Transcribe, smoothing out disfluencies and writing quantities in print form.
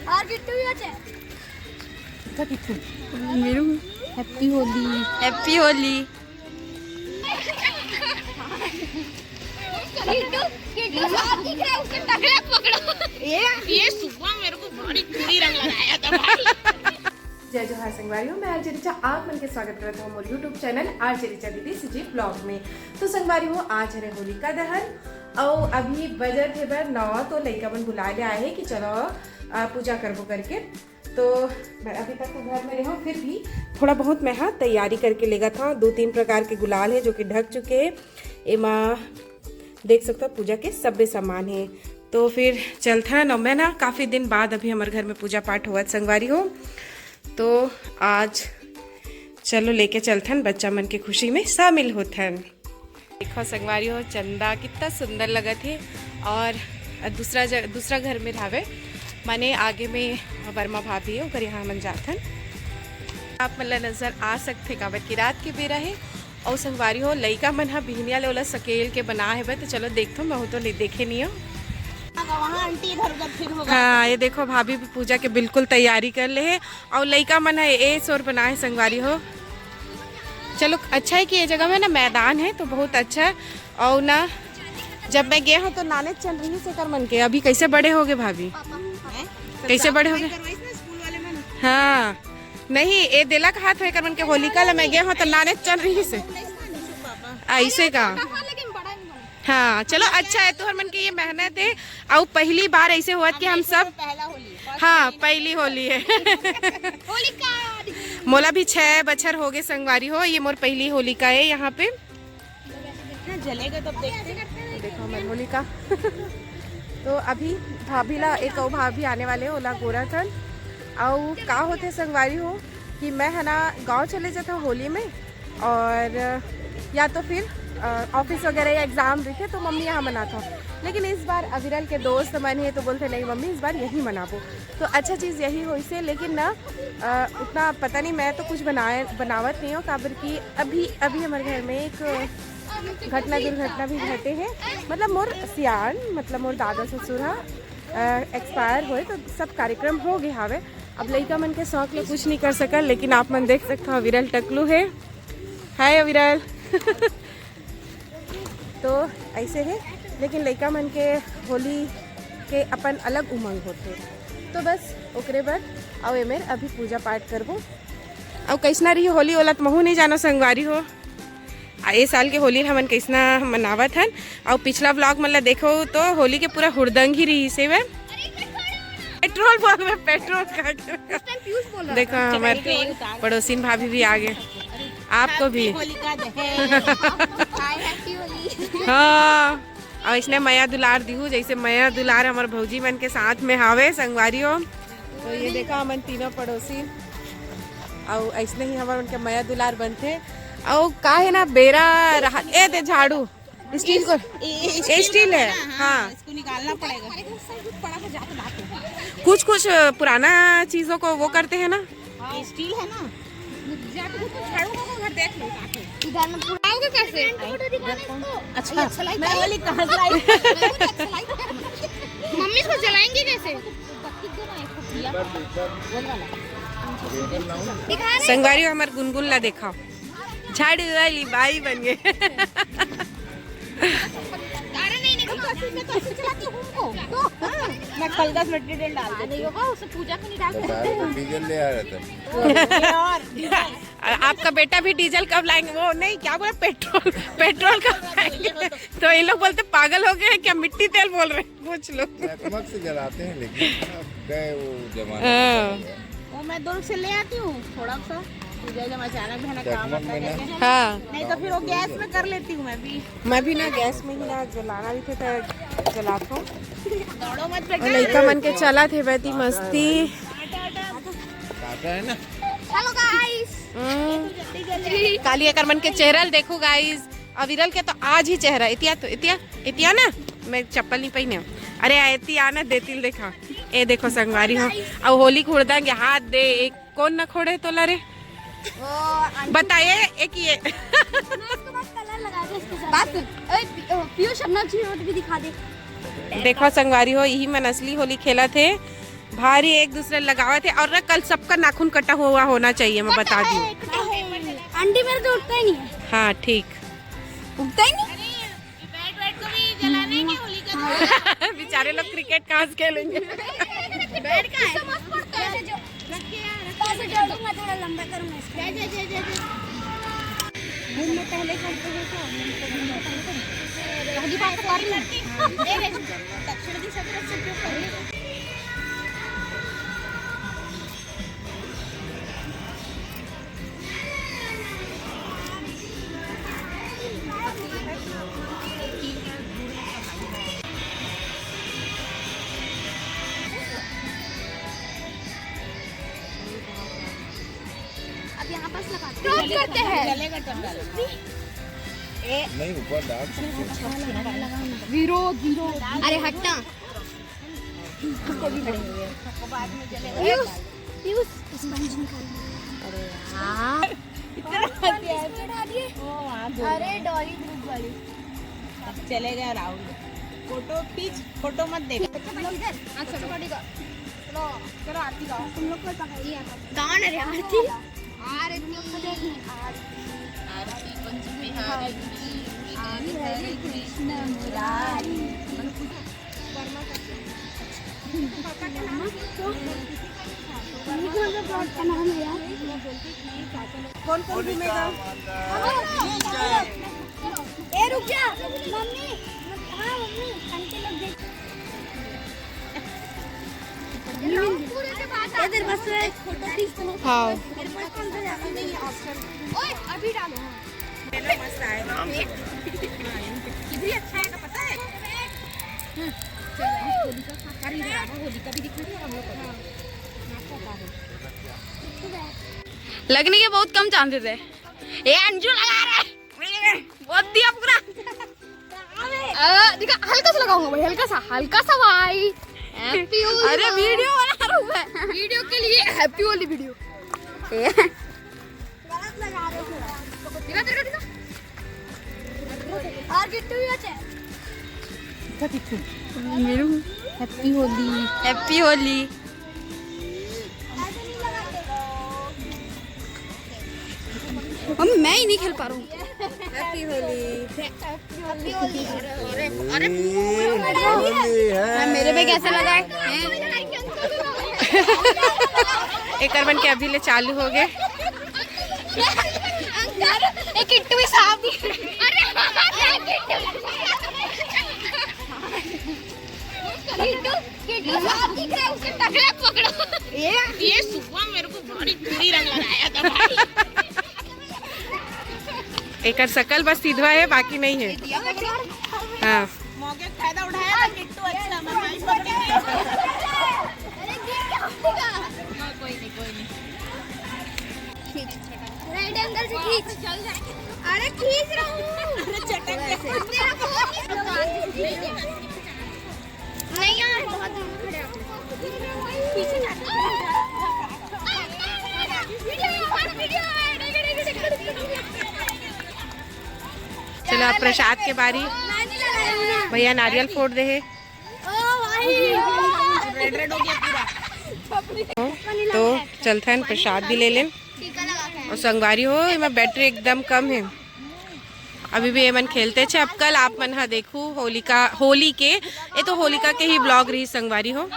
और किट्टू भी बचे क्या किट्टू मेरू हैप्पी होली किट्टू किट्टू साथ दिख रहा है उसके टकले पकड़ो ये सुबह मेरे को बड़ी पूरी रंग लगाया था भाई। जय जोहार संगवारियों, मैं आरजे रिचा आप मन के स्वागत करता हूँ मोर यूट्यूब चैनल आरजे रिचा दीदी सीजी ब्लॉग में। तो संगवारियों आज है होलिका दहन और अभी बजट है बर 9 तो लड़का मन बुला ले आए हैं कि चलो पूजा करबो करके। तो मैं अभी तक तो घर में रहा फिर भी थोड़ा बहुत मैं हाँ तैयारी करके लेगा था। 2-3 प्रकार के गुलाल है जो कि ढक चुके हैं। एमा देख सकते हो पूजा के सभ्य सामान है। तो फिर चलता है मैं ना काफ़ी दिन बाद अभी हमारे घर में पूजा पाठ हुआ संगवारी हो, तो आज चलो लेके चलथन बच्चा मन के खुशी में शामिल होथन। देखो संगवारी हो चंदा कितना सुंदर लगा थे। और दूसरा घर में रहावे माने आगे में वर्मा भाभी है ओकर यहाँ मन जाथन। आप मतलब नज़र आ सकते काबर की रात के बेरा है और संगवारी हो लइका मन हा बिहनिया ले ओला सकेल के बना है। तो चलो देखो मैं तो नहीं देखे नहीं हूँ। हाँ ये देखो भाभी भी पूजा के बिल्कुल तैयारी कर ले है और लइका मन है ए शोर बना है संगवारी हो। चलो अच्छा है कि ये जगह में ना मैदान है तो बहुत अच्छा है। और ना जब मैं गया हूँ तो नाने चल रही से कर मन के अभी कैसे बड़े हो गए भाभी, कैसे बड़े हो गए। हाँ नहीं ये दिलक हाथ है कर मन के होलिका ला मैं गया हूँ तो नाने चल रही से ऐसे का। हाँ चलो अच्छा है तो हर मन की ये मेहनत है और पहली बार ऐसे हुआ कि हम सब हाँ पहली होली है। मोला भी 6 बछर हो गए संगवारी हो, ये मोर पहली होलिका है यहाँ पे। जलेगा तब देखते देखो मैं होलिका। तो अभी भाभी ला एक और भाभी आने वाले हो ओला गोराथन और का होते संगवारी हो कि मैं है ना गाँव चले जाता हूँ होली में और या तो फिर ऑफिस वगैरह या एग्ज़ाम रखे तो मम्मी यहाँ मनाता हूँ। लेकिन इस बार अविरल के दोस्त मन है तो बोलते नहीं मम्मी इस बार यही मनाबो। तो अच्छा चीज़ यही हो इसे, लेकिन ना उतना पता नहीं मैं तो कुछ बनावत नहीं हूँ काबर की अभी हमारे घर में एक दुर्घटना भी घटे हैं। मतलब मोर सियान मतलब मोर दादा ससुर एक्सपायर हुए तो सब कार्यक्रम हो गए हावे। अब लड़का मन के शौक ले कुछ नहीं कर सकल, लेकिन आप मन देख सकते हो अविरल टकलू है। हाय अविरल। तो ऐसे है, लेकिन लड़का मन के होली के अपन अलग उमंग होते। तो बस ओकरे बर और एमेर अभी पूजा पाठ करबो। और कैसना रही होली ओला तो महू नहीं जानो संगवारी हो। ये साल के होली हमन कैसना मनावत हन और पिछला ब्लॉग मतलब देखो तो होली के पूरा हुड़दंग ही रही से वे पेट्रोल पंप में पेट्रोल का देखो हमारे पड़ोसिन भाभी भी आ गए, आपको भी। हाँ और इसने मया दुलार दिहू जैसे मया दुलार हमारे भौजी मन के साथ में हावे संगवारी हो। तो ये देखा हमन तीनों पड़ोसी और ऐसने ही हमारे उनके मया दुलार बनते। और का है ना बेरा रहा ए दे झाड़ू स्टील को स्टील है। हाँ इसको निकालना पड़ेगा। कुछ पुराना चीजों को वो करते हैं ना। स्टील है ना देख लो इधर में पुराओगे कैसे। अच्छा मैं वाली कहां से लाई। मम्मी इसको जलाएंगे कैसे। संगवारी हमारे गुनगुन ला देखा झाड़ू वाली बाई बन गए। मैं कल का मटेरियल डाल नहीं होगा उसे पूजा के नहीं डाल डीजल ले आ रहा था। आपका बेटा भी डीजल कब लाएंगे, वो नहीं क्या बोला पेट्रोल कब लाएंगे। तो ये लोग बोलते पागल हो गए क्या, मिट्टी तेल बोल रहे हैं कुछ लोग। नमक से जलाते हैं लेकिन गए वो जमाना। वो मैं दूर से ले आती हूँ थोड़ा सा पूजा जब अचानक है ना काम आता है। हाँ नहीं तो फिर वो गैस में कर लेती हूँ मैं भी ना गैस में ही ना जलाना भी थे तो जलाता हूँ। दौड़ो मत लड़का मन के चला थे बैठी मस्ती। है ना हेलो गाइस काली अकर मन के चेहरा देखो गाइस। अविरल के तो आज ही चेहरा इतिया ना मैं चप्पल नहीं पहने। अरे इतिया ना देतिल देखा ए देखो संगवारी हो अब होली खोड़ेंगे हाथ दे एक कौन न खोड़े तो लरे बताइए एक ये देखो संगवारी हो यही मन असली होली खेला थे भारी एक दूसरे लगावे थे। और ना कल सबका नाखून कटा हुआ होना चाहिए, मैं बता दी। आंटी मेरे तो उठता ही नहीं है। हाँ ठीक। उठता ही नहीं। बैट बैट को भी जलाने के होली का। बेचारे लोग क्रिकेट कहाँ से खेलेंगे। बैट का है। मस्त पड़ता है जो। रख के यार। ऐसे जोड़ूंगा, थोड़ा लंबा करूंगा इसको। जय घूम में पहले करते हैं तो पहली बात कर रही हूं। दक्षिण दिशा की तरफ से क्यों कर रही है? अब यहाँ पास लगाते हैं। गले का टप डालो। नहीं ऊपर डाल सकते। विरोध अरे हटना। अरे डॉली ग्रुप वाली चले गए राहुल। फोटो खींच, फोटो मत देख। चलो आरती गाओ। तुम लोग को पकड़िए। कौन है आरती? आरती पंचमी हारी हरे कृष्ण मुरारी। कौन कौन घूमेगा? ए रुक जा मम्मी। हाँ मम्मी आंटी लोग देख। इधर बस फोटो खींच। हाँ मेरे पास कौन सा जाना नहीं है ऑप्शन। ओए अभी डालो। मस्त आएगा। कितनी अच्छा है पता है? होलिका भी दिख रही है हम लोग को। लगने के बहुत कम चांसेस है। ये अंजू लगा रहा है। बहुत दिया पूरा। दिखा हल्का सा लगाऊंगा भाई, हल्का सा भाई। हैप्पी होली। अरे वीडियो बना रहा हूं मैं। वीडियो के लिए हैप्पी होली वीडियो। गलत लगा रहे हो। दिखा। और गिट्टू भी बचे। Happy Holi. Happy Holi. Mummy मैं ही नहीं खेल पा रहा हूँ। हैप्पी होली। अरे मेरे पे कैसे लगा है? एक बन के अभी ले चालू हो गए। एक किट्टू भी साफ दिख रहा है। किट्टू साफ दिख रहा है, उसके टकले पकड़ो। ये सुबह मेरे को बड़ी पूरी रंग लगाया था भाई। एक सकल बस सीधवा है, बाकी नहीं है। हाँ मौके का फायदा उठाया ना किट्टू। अच्छा मैं माइक पकड़ी थी। कोई नहीं। राइट एंगल से खींच। अरे खींच रहा हूँ। नहीं यार बहुत दूर खड़े हो। पीछे चलो अब प्रसाद के बारी। भैया नारियल फोड़ दे है। रेड हो गया पूरा। तो चलते हैं प्रसाद भी ले लें। और संगवारी हो मैं बैटरी एकदम कम है। अभी भी एमन खेलते छे। अब कल आप मन हा देखू होली के ये तो होलिका के ही ब्लॉग रही संगवारी हो।